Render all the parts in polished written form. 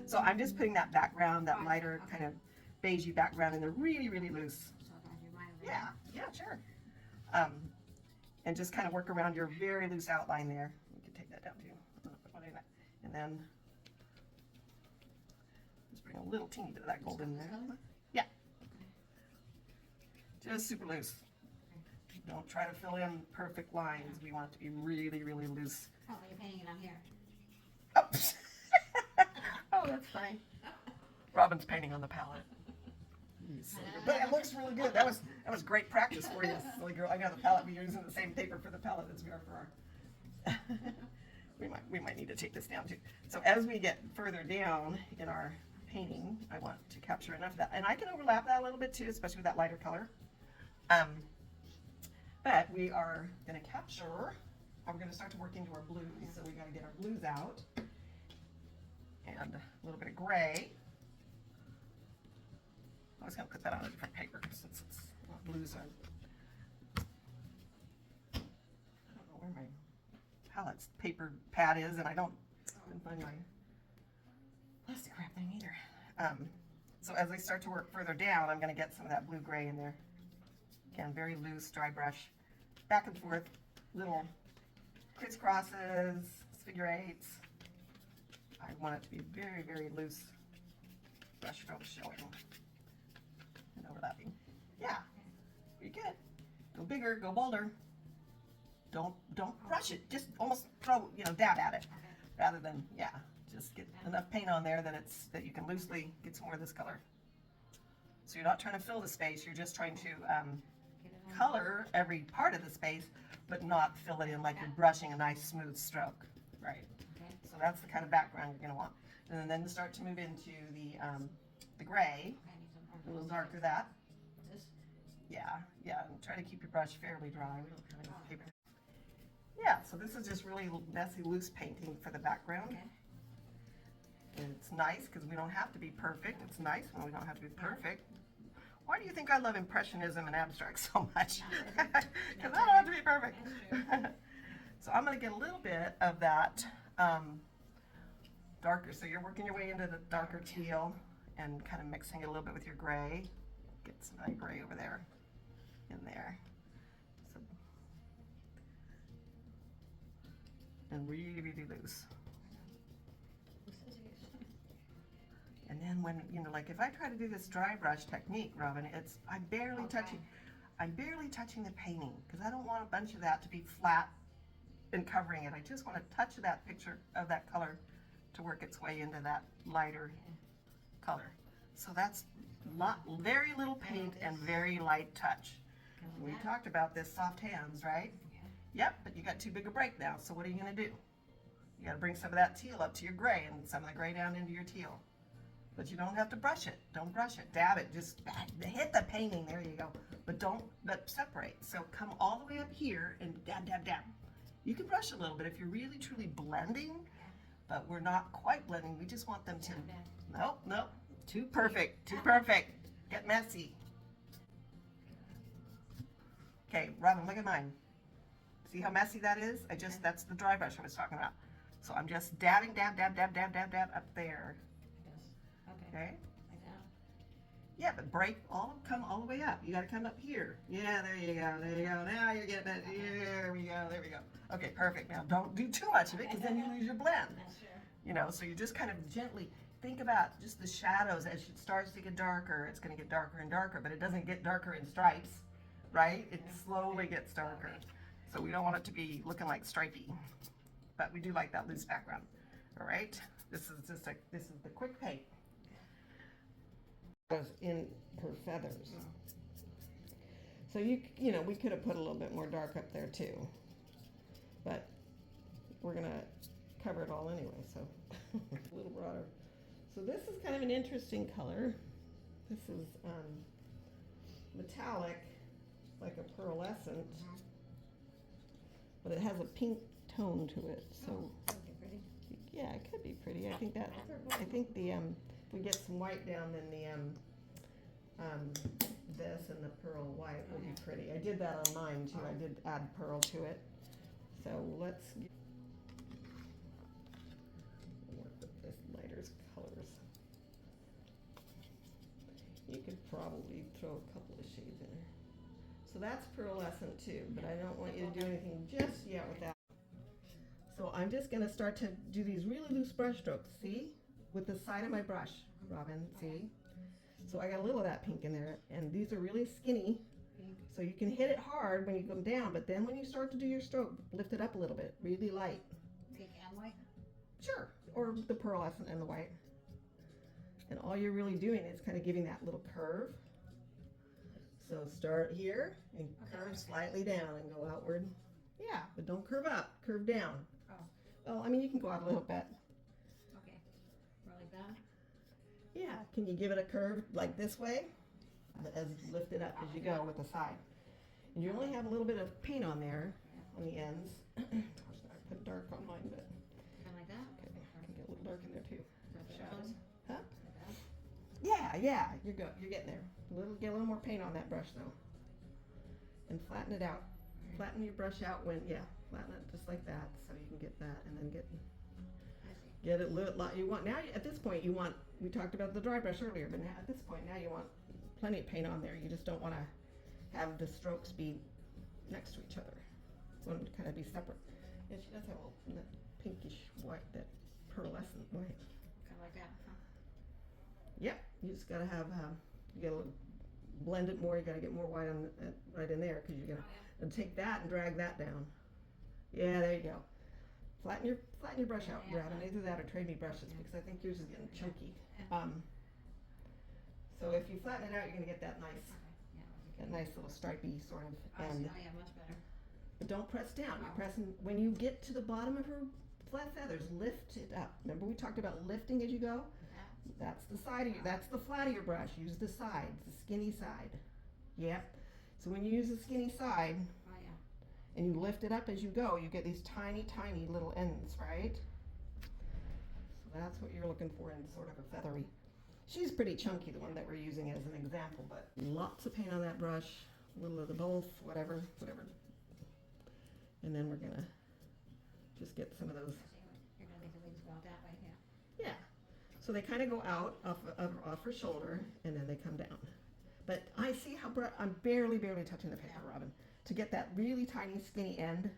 So I'm just putting that background, that lighter kind of beigey background in there really, really loose. Yeah, yeah, sure. Um, and just kind of work around your very loose outline there. You can take that down too. And then just bring a little teeny bit of that gold in there. Yeah, just super loose. Don't try to fill in perfect lines. We want it to be really, really loose. Oh, you're painting it on here. Oh, oh that's fine. Robin's painting on the palette. But it looks really good. That was great practice for you, silly girl. I know the palette, we're using the same paper for the palette as we are for our. we might need to take this down too. So as we get further down in our painting, I want to capture enough of that, and I can overlap that a little bit too, especially with that lighter color. But we are going to capture. We're going to start to work into our blues. So we got to get our blues out, and a little bit of gray. I was going to put that on a different paper since it's blues are. I don't know where my palette's paper pad is, and I didn't find my plastic wrap thing either. So as I start to work further down, I'm going to get some of that blue gray in there. Again, very loose, dry brush, back and forth, little crisscrosses, figure eights. I want it to be very, very loose brush stroke showing and overlapping. Yeah, pretty good. Go bigger, go bolder. Don't rush it. Just almost throw, dab at it, rather than just get enough paint on there that you can loosely get some more of this color. So you're not trying to fill the space. You're just trying to color every part of the space, but not fill it in like you're brushing a nice smooth stroke, right? So that's the kind of background you're going to want. And then start to move into the gray, a little darker that. Yeah, and try to keep your brush fairly dry. We don't have any paper. Yeah, so this is just really messy, loose painting for the background. And it's nice because we don't have to be perfect. It's nice when we don't have to be perfect. Why do you think I love Impressionism and abstract so much? Because I don't have to be perfect. So I'm going to get a little bit of that darker. So you're working your way into the darker teal and kind of mixing it a little bit with your gray. Get some of that gray over there, in there. So, and really, really loose. And then when, like if I try to do this dry brush technique, Robin, I'm barely touching the painting because I don't want a bunch of that to be flat and covering it. I just want a touch of that picture of that color to work its way into that lighter color. So that's very little paint and very light touch. We talked about this soft hands, right? Yep, but you got too big a break now. So what are you going to do? You got to bring some of that teal up to your gray and some of the gray down into your teal. But you don't have to brush it. Don't brush it. Dab it. Just hit the painting. There you go. But don't separate. So come all the way up here and dab, dab, dab. You can brush a little bit if you're really truly blending, but we're not quite blending. We just want them to. Nope. Too perfect. Too perfect. Get messy. Okay, Robin, look at mine. See how messy that is? That's the dry brush I was talking about. So I'm just dabbing, dab, dab, dab, dab, dab, dab up there. Okay. Like that. Yeah, but come all the way up. You got to come up here. Yeah, there you go. There you go. Now you're getting it. There we go. There we go. Okay, perfect. Now don't do too much of it because then you lose your blend. That's true. So you just kind of gently think about just the shadows as it starts to get darker. It's going to get darker and darker, but it doesn't get darker in stripes, right? It slowly gets darker. So we don't want it to be looking like stripey, but we do like that loose background. All right. This is the quick paint. In her feathers. So we could have put a little bit more dark up there too, but we're gonna cover it all anyway, so a little broader. So this is kind of an interesting color. This is metallic, like a pearlescent, but it has a pink tone to it. So yeah, it could be pretty. I think if we get some white down, then this and the pearl white will be pretty. I did that on mine too. I did add pearl to it. So let's work with this lighter colors. You could probably throw a couple of shades in there. So that's pearlescent too, but I don't want you to do anything just yet with that. So I'm just going to start to do these really loose brush strokes, see? With the side of my brush, Robin, see? So I got a little of that pink in there, and these are really skinny, so you can hit it hard when you come down, but then when you start to do your stroke, lift it up a little bit, really light. Pink and white? Sure, or the pearlescent and the white. And all you're really doing is kind of giving that little curve. So start here and curve slightly down and go outward. Yeah, but don't curve up, curve down. Oh. Well, I mean, you can go out a little bit. Okay. More like that? Yeah, can you give it a curve like this way? As lift it up as you go with the side. And you only have a little bit of paint on there on the ends. I put dark on mine, but Kind of like that? okay, I can get a little dark in there too. Shadows? Huh? Like that? Yeah, you're good. You're getting there. Get a little more paint on that brush though. And flatten it out. Flatten your brush out flatten it just like that so you can get that and then get it lot you want. Now at this point we talked about the dry brush earlier, but now at this point now you want plenty of paint on there. You just don't want to have the strokes be next to each other. You want them to kind of be separate. And she does have a little pinkish white, that pearlescent white. Kind of like that, huh? Yep, you just gotta have, you gotta blend it more, you gotta get more white on right in there, because you're gonna take that and drag that down. Yeah, there you go. Flatten your brush out, Robin. Either that or trade me brushes, because I think yours is getting chunky. So if you flatten it out, you're gonna get that nice little stripey sort of end. Oh yeah, much better. But don't press down. You're pressing, when you get to the bottom of her flat feathers, lift it up. Remember we talked about lifting as you go? That's the side of that's the flat of your brush. Use the sides, the skinny side. Yep. So when you use the skinny side, and you lift it up as you go, you get these tiny, tiny little ends, right? So that's what you're looking for in sort of a feathery. She's pretty chunky, the one that we're using as an example, but lots of paint on that brush, a little of the both, whatever. And then we're gonna just get some of those. You're gonna make the wings go out that way, yeah. Yeah. So they kind of go out off her shoulder, and then they come down. But I see how I'm barely touching the paper, Robin. To get that really tiny skinny end,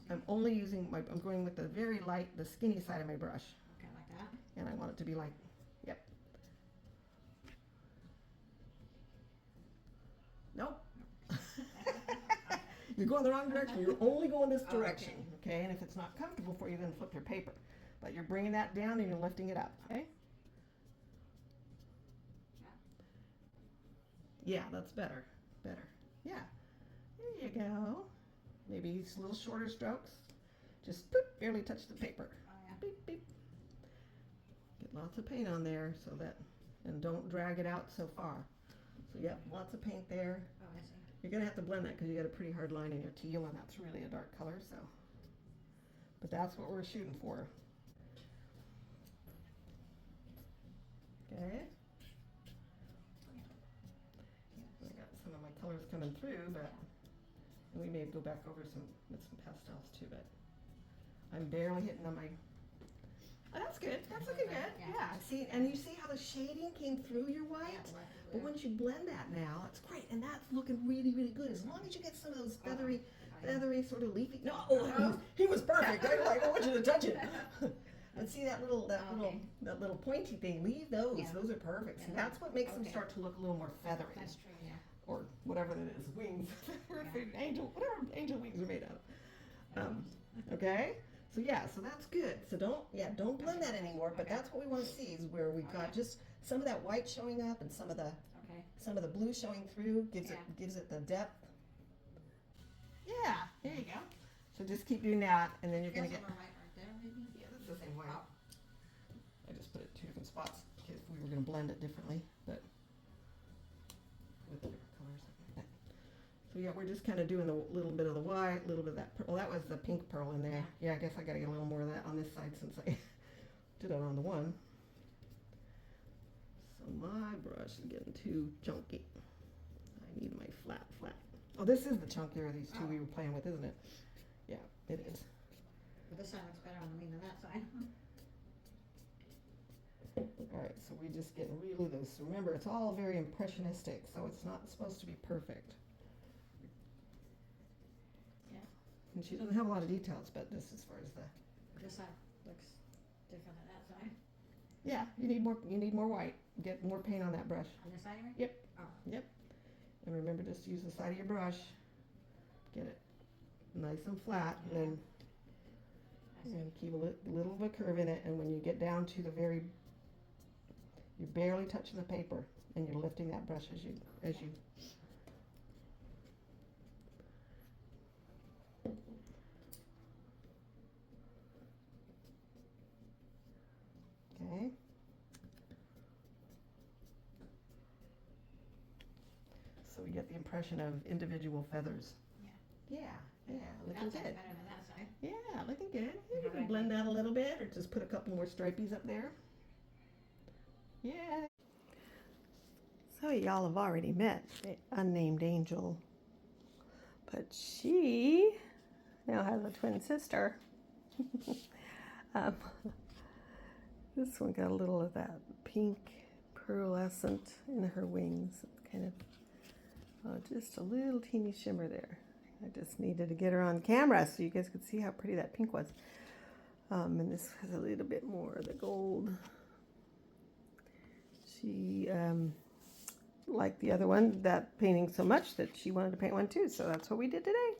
I'm only using I'm going with the very light, the skinny side of my brush. Okay, like that. And I want it to be like, yep. Nope. You're going the wrong direction. You're only going this direction, okay? And if it's not comfortable for you, then flip your paper. But you're bringing that down and you're lifting it up, okay? Yeah, that's better. Yeah. There you go. Maybe a little shorter strokes. Just boop, barely touch the paper. Oh yeah. Beep, beep. Get lots of paint on there so that, and don't drag it out so far. So yeah, lots of paint there. Oh, I see. You're gonna have to blend that because you got a pretty hard line in your teal, and that's really a dark color. So, but that's what we're shooting for. Okay. I got some of my colors coming through, but and we may go back over with some pastels too. But I'm barely hitting on my. Oh, that's good. That's looking good. Yeah. See, and you see how the shading came through your white. But once you blend that now, it's great, and that's looking really, really good. As long as you get some of those feathery sort of leafy. No, he was perfect. I was like, I want you to touch it. And see that little pointy thing. Leave those. Yeah. Those are perfect. See, that's what makes them start to look a little more feathery. That's true, yeah. Or whatever that is, wings. Angel, whatever angel wings are made out of. Okay. So yeah, so that's good. So don't blend that anymore. But that's what we want to see is where we've got just some of that white showing up and some of the blue showing through. Gives it the depth. Yeah, there you go. So just keep doing that, and then you're gonna get. White right there, maybe? Yeah, this is the same white. I just put it two different spots because we were gonna blend it differently, but with the different colors. So yeah, we're just kind of doing a little bit of the white, a little bit of that pearl. Well, that was the pink pearl in there. Yeah, I guess I gotta get a little more of that on this side since I did it on the one. So my brush is getting too chunky. I need my flat. Oh, this is the chunkier of these two we were playing with, isn't it? Yeah, it it is. But this side looks better on me than that side. Alright, so we just get really loose. Remember, it's all very impressionistic, so it's not supposed to be perfect. Yeah. And she doesn't have a lot of details, but this as far as the... This side looks different than that side. Yeah, you need more white. Get more paint on that brush. On this side here? Yep. Oh. And remember, just use the side of your brush. Get it nice and flat, and then I see. and keep a little of a curve in it. And when you get down to the very, you're barely touching the paper, and you're lifting that brush as you. Okay. So we get the impression of individual feathers. Yeah, looking That side's good. better than that side. Yeah, looking good. You Okay. can blend that a little bit, or just put a couple more stripies up there. Yeah. So y'all have already met the unnamed angel, but she now has a twin sister. um, this one got a little of that pink pearlescent in her wings. It's kind of just a little teeny shimmer there. I just needed to get her on camera so you guys could see how pretty that pink was. And this has a little bit more of the gold. She liked the other one, that painting, so much that she wanted to paint one too, so that's what we did today.